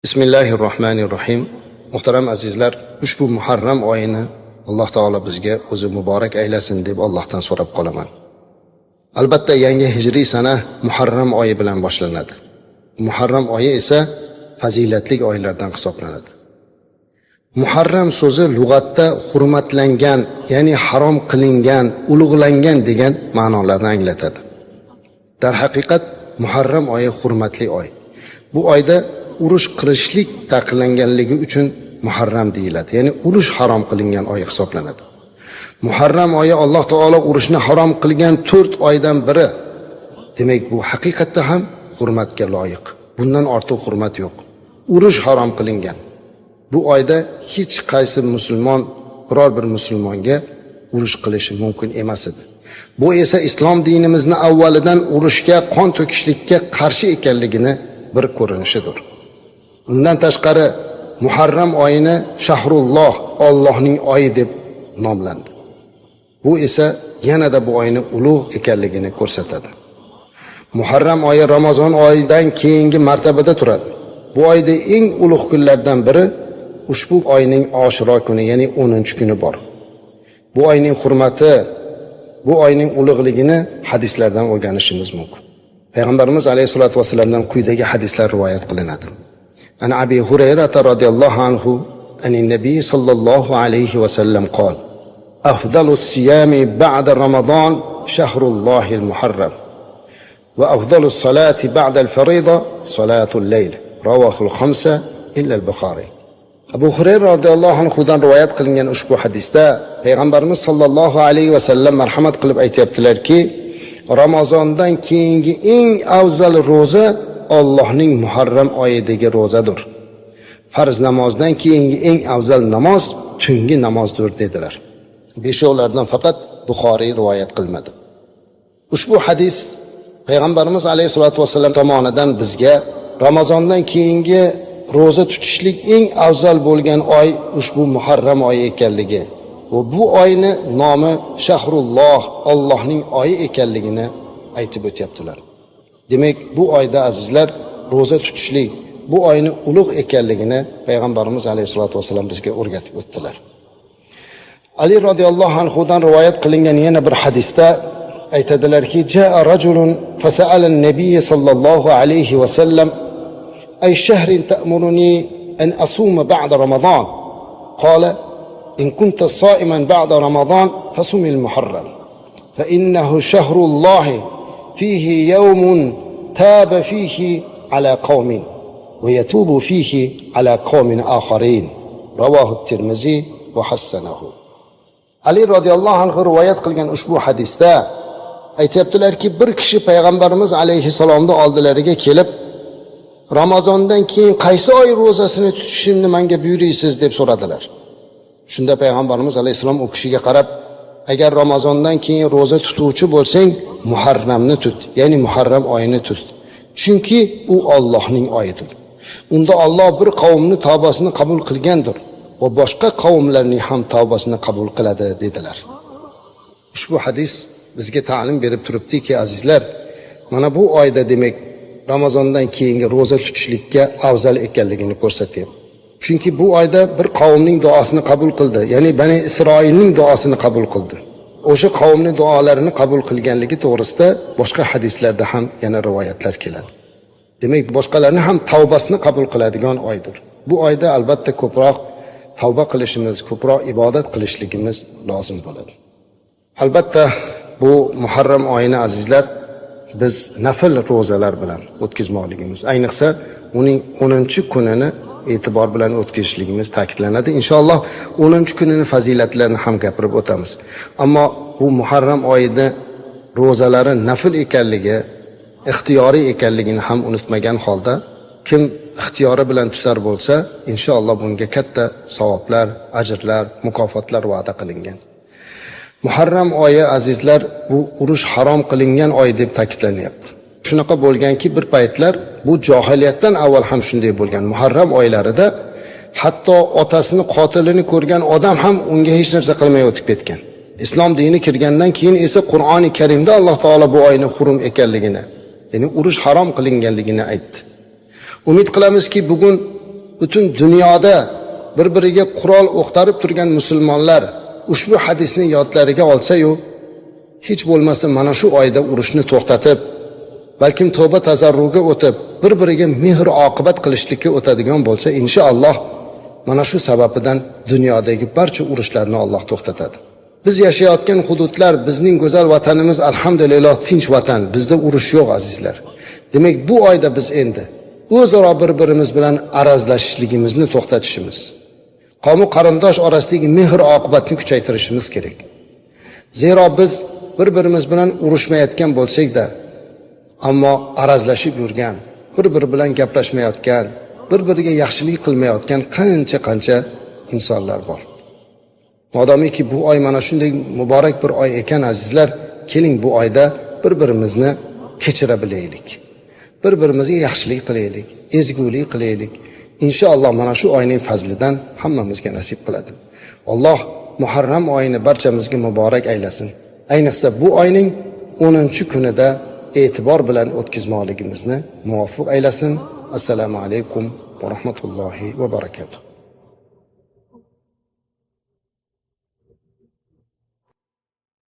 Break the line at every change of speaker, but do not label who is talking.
Bismillahirrohmanirrohim. Muhtaram azizlar, ushbu Muharram oyini Alloh taolo bizga o'zi muborak aylasin deb Allohdan so'rab qolaman. Albatta yangi hijriy sana Muharram oyi bilan boshlanadi. Muharram oyi esa fazilatli oylardan hisoblanadi. Muharram so'zi lug'atda hurmatlangan, ya'ni harom qilingan, ulug'langan degan ma'nolarni anglatadi. Dar haqiqat Muharram oyi hurmatli oy. Bu oyda urush qilishlik taqiqlanganligi uchun Muharram deyiladi. Ya'ni urush harom qilingan oy hisoblanadi. Muharram oyi Alloh taolo urushni harom qilgan 4 oydan biri. Demak, bu haqiqatda ham hurmatga loyiq. Bundan ortiq hurmat yo'q. Urush harom qilingan. Bu oyda hech qaysi musulmon biror bir musulmonga urush qilishi mumkin emas edi. Bu esa islom dinimizni avvalidan urushga, qon to'kishlikka qarshi ekanligini bir ko'rinishidir. Undan tashqari Muharram oyini Shahrulloh, Allohning oyi deb nomlandi. Bu esa yanada bu oyning ulug' ekanligini ko'rsatadi. Muharram oyi Ramazon oyidan keyingi martabada turadi. Bu oyda eng ulug' kunlardan biri ushbu oyning Oshiro kuni, ya'ni 10-kuni bor. Bu oyning hurmati, bu oyning ulug'ligini hadislardan o'rganishimiz mumkin. Payg'ambarimiz alayhisolatu vasallamdan quyidagi hadislar rivoyat qilinadi. An Abi Hurayra radhiyallohu anhu anin nabiy sallallohu alayhi vasallam qol: Afdalus siyami ba'da Ramazon shahrullohil muharram va afdalus salati ba'da al-farida salatul layl. Ravahul khamsa illa al-Bukhari. Abu Hurayra radhiyallohu anhudan rivoyat qilingan ushbu hadisda Payg'ambarimiz sallallohu alayhi vasallam marhamat qilib aytibdilarki, Ramazondan keyingi eng afzal roza Allohning Muharram oyidagi rozadir. Farz namozdan keyingi eng afzal namoz tungi namozdir dedilar. Beshovlardan faqat Buxoriy rivoyat qilmadi. Ushbu hadis Payg'ambarimiz alayhisolatu vasallam tomonidan bizga Ramazondan keyingi roza tutishlik eng afzal bo'lgan oy ushbu Muharram oyi ekanligi va bu oyni nomi Shahrulloh, Allohning oyi ekanligini aytib o'tyaptilar. Demak, bu oyda azizlar roza tutishlik, bu oyni ulug' ekanligini Payg'ambarimiz alayhisolatu vasallam bizga o'rgatib o'tdilar. Ali radhiyallohu anhudan rivoyat qilingan yana bir hadisda aytadilarki, jaa rajulun fasa'ala an-nabiy sallallohu alayhi vasallam ay shahrin ta'muruni an asuma ba'da Ramazon. Qala in kunta sa'iman ba'da Ramazon fasum al-Muharram fa innahu shahrulloh fihi yawmun taba fihi ala qaumin wa yatubu fihi ala qaumin akharin. Rawahu at-Tirmizi wa hasanahu. Ali radhiyallohu anhu rivoyat qilgan ushbu hadisda aytibdilarki, bir kishi Payg'ambarimiz alayhisalomning oldilariga kelib, Ramazondan keyin qaysi oy ro'zasini tutishimni menga buyurisiz deb so'radilar. Shunda Payg'ambarimiz alayhisalom u kishiga qarab, agar Ramazondan keyin ro'za tutuvchi bo'lsang, Muharramni tut, ya'ni Muharram oyini tut. Chunki u Allohning oyidir. Unda Alloh bir qavmni tavbasini qabul qilgandir va boshqa qavmlarning ham tavbasini qabul qiladi dedilar. Ushbu hadis bizga ta'lim berib turibdiki, azizlar, mana bu oyda demak Ramazondan keyingi roza tutishlikka afzal ekanligini ko'rsatyapti. Chunki bu oyda bir qavmning duosini qabul qildi, ya'ni Bani Isroilning duosini qabul qildi. O'sha qavmning duolarini qabul qilganligi to'g'risida boshqa hadislarda ham yana rivoyatlar keladi. Demak, boshqalarning ham tavbasini qabul qiladigan oydir. Bu oyda albatta ko'proq tavba qilishimiz, ko'proq ibodat qilishligimiz lozim bo'ladi. Albatta bu Muharram oyini azizlar biz nafl ro'zalar bilan o'tkazmoqligimiz, ayniqsa uning 10-kunini e'tibor bilan o'tkazishligimiz ta'kidlanadi. Inshaalloh 10-kunini fazilatlarini ham gapirib o'tamiz. Ammo bu Muharram oyida ro'zalari nafl ekanligi, ixtiyoriy ekanligini ham unutmagan holda, kim ixtiyori bilan tutar bo'lsa, inshaalloh bunga katta savoblar, ajrlar, mukofotlar va'da qilingan. Muharram oyi azizlar bu urush harom qilingan oy deb ta'kidlanyapti. Shunaqa bo'lganki, bir paytlar bu johiliyatdan avval ham shunday bo'lgan. Muharram oylarida hatto otasini qotilini ko'rgan odam ham unga hech narsa qilmay o'tib ketgan. Islom dini kirgandan keyin esa Qur'oni Karimda Alloh taolo bu oyni hurum ekanligini, ya'ni urush harom qilinganligini aytdi. Umid qilamizki, bugun butun dunyoda bir-biriga qurol o'qtarib turgan musulmonlar ushbu hadisni yodlariga olsa-yu, hech bo'lmasa mana shu oyda urushni to'xtatib, balkim tavba tazarruga o'tib, bir-biriga mehr oqibat qilishlikka o'tadigan bo'lsa, inshaalloh mana shu sababidan dunyodagi barcha urushlarni Alloh to'xtatadi. Biz yashayotgan hududlar, bizning go'zal vatanimiz alhamdulillah tinch vatan. Bizda urush yo'q azizlar. Demak, bu oyda biz endi o'zaro bir-birimiz bilan arazlashishligimizni to'xtatishimiz, qavm qarindosh orasidagi mehr oqibatni kuchaytirishimiz kerak. Zero biz bir-birimiz bilan urushmayotgan bo'lsak-da, ammo arazlashib yurgan, bir-biri bilan gaplashmayotgan, bir-biriga yaxshilik qilmayotgan qancha insonlar bor. Modomiki bu oy mana shunday muborak bir oy ekan azizlar, keling bu oyda bir-birimizni kechira bilaylik. Bir-birimizga yaxshilik qilaylik, ezgulik qilaylik. Inshaalloh mana shu oyning fazlidan hammamizga nasib qiladi. Alloh Muharram oyini barchamizga muborak aylasin. Ayniqsa bu oyning 10-kunida e'tibor bilan o'tkazmoqligimizni muvaffaq aylasin. Assalomu alaykum va rahmatullohi va barakatuh.